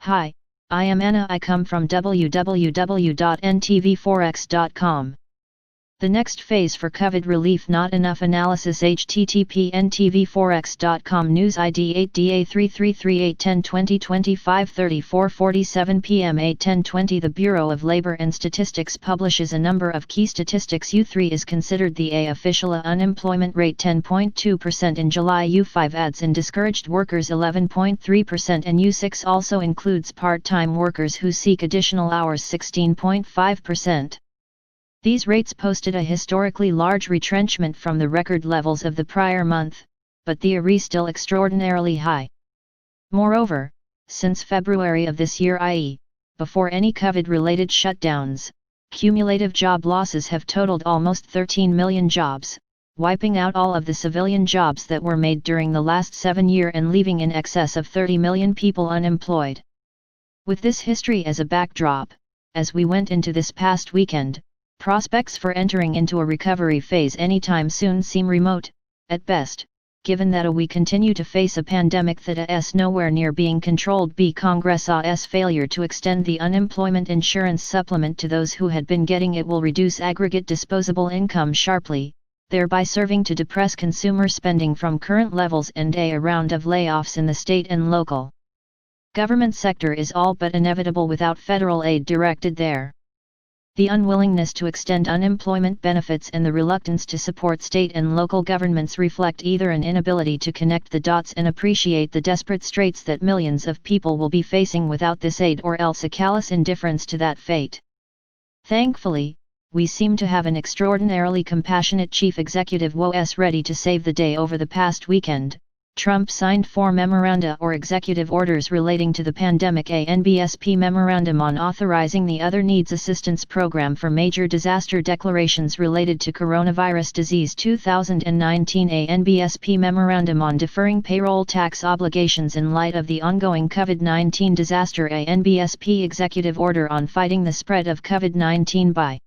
Hi, I am Anna. I come from www.ntvforex.com. The next phase for COVID relief. Not enough analysis. http ntvforex.com news ID 8DA3338 10/20/20 5:34:47 p.m. 8/10/20. The Bureau of Labor and Statistics publishes a number of key statistics. U3 is considered the œofficialâ unemployment rate 10.2% in July. U5 adds in discouraged workers 11.3% and U6 also includes part-time workers who seek additional hours 16.5%. These rates posted a historically large retrenchment from the record levels of the prior month, but theyâ still extraordinarily high. Moreover, since February of this year, i.e., before any COVID-related shutdowns, cumulative job losses have totaled almost 13 million jobs, wiping out all of the civilian jobs that were made during the last 7 years and leaving in excess of 30 million people unemployed. With this history as a backdrop, as we went into this past weekend, prospects for entering into a recovery phase anytime soon seem remote, at best, given that we continue to face a pandemic that is nowhere near being controlled. Congress's failure to extend the unemployment insurance supplement to those who had been getting it will reduce aggregate disposable income sharply, thereby serving to depress consumer spending from current levels and a round of layoffs in the state and local government sector is all but inevitable without federal aid directed there. The unwillingness to extend unemployment benefits and the reluctance to support state and local governments reflect either an inability to connect the dots and appreciate the desperate straits that millions of people will be facing without this aid, or else a callous indifference to that fate. Thankfully, we seem to have an extraordinarily compassionate chief executive who is ready to save the day. Over the past weekend, Trump signed 4 memoranda or executive orders relating to the pandemic: a NBSP memorandum on authorizing the Other Needs Assistance Program for major disaster declarations related to coronavirus disease 2019, a NBSP memorandum on deferring payroll tax obligations in light of the ongoing COVID-19 disaster, a NBSP executive order on fighting the spread of COVID-19 by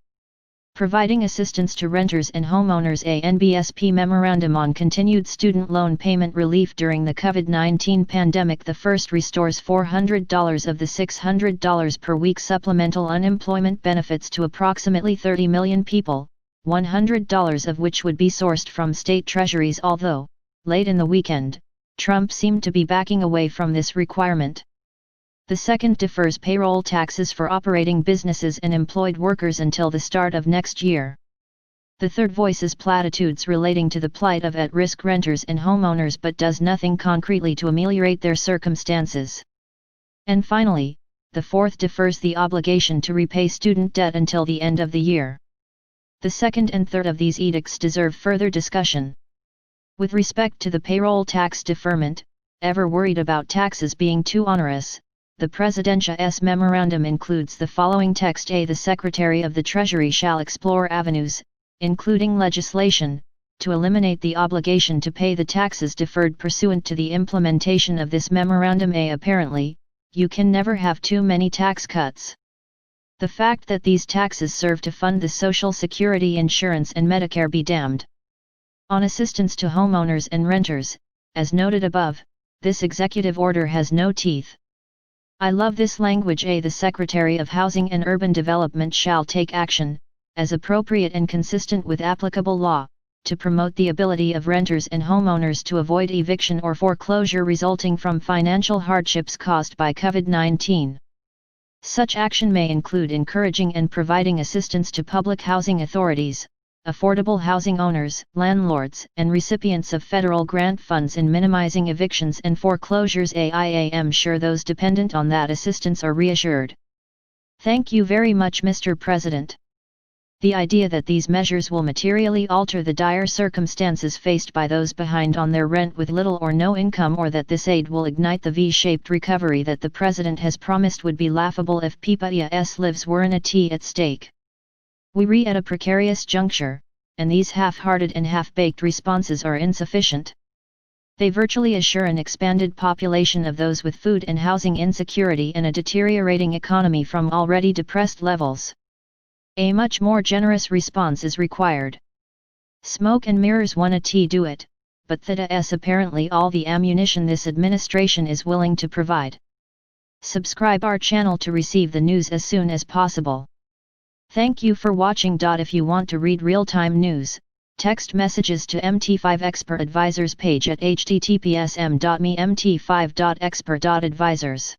providing assistance to renters and homeowners, a NBSP memorandum on continued student loan payment relief during the COVID-19 pandemic. The first restores $400 of the $600 per week supplemental unemployment benefits to approximately 30 million people, $100 of which would be sourced from state treasuries, although, late in the weekend, Trump seemed to be backing away from this requirement. The second defers payroll taxes for operating businesses and employed workers until the start of next year. The third voices platitudes relating to the plight of at-risk renters and homeowners but does nothing concretely to ameliorate their circumstances. And finally, the fourth defers the obligation to repay student debt until the end of the year. The second and third of these edicts deserve further discussion. With respect to the payroll tax deferment, ever worried about taxes being too onerous, the Presidential's memorandum includes the following text: a. The Secretary of the Treasury shall explore avenues, including legislation, to eliminate the obligation to pay the taxes deferred pursuant to the implementation of this memorandum. A. Apparently, you can never have too many tax cuts. The fact that these taxes serve to fund the Social Security insurance and Medicare be damned. On assistance to homeowners and renters, as noted above, this executive order has no teeth. I love this language. A. The Secretary of Housing and Urban Development shall take action, as appropriate and consistent with applicable law, to promote the ability of renters and homeowners to avoid eviction or foreclosure resulting from financial hardships caused by COVID-19. Such action may include encouraging and providing assistance to public housing authorities, affordable housing owners, landlords, and recipients of federal grant funds in minimizing evictions and foreclosures. I am sure those dependent on that assistance are reassured. Thank you very much, Mr. President. The idea that these measures will materially alter the dire circumstances faced by those behind on their rent with little or no income, or that this aid will ignite the V-shaped recovery that the President has promised, would be laughable if people's lives weren't at stake. We are at a precarious juncture, and these half-hearted and half-baked responses are insufficient. They virtually assure an expanded population of those with food and housing insecurity and a deteriorating economy from already depressed levels. A much more generous response is required. Smoke and mirrors wanna do it, but that is apparently all the ammunition this administration is willing to provide. Subscribe our channel to receive the news as soon as possible. Thank you for watching. If you want to read real-time news, text messages to MT5 Expert Advisors page at https://m.me/mt5.expert.advisors.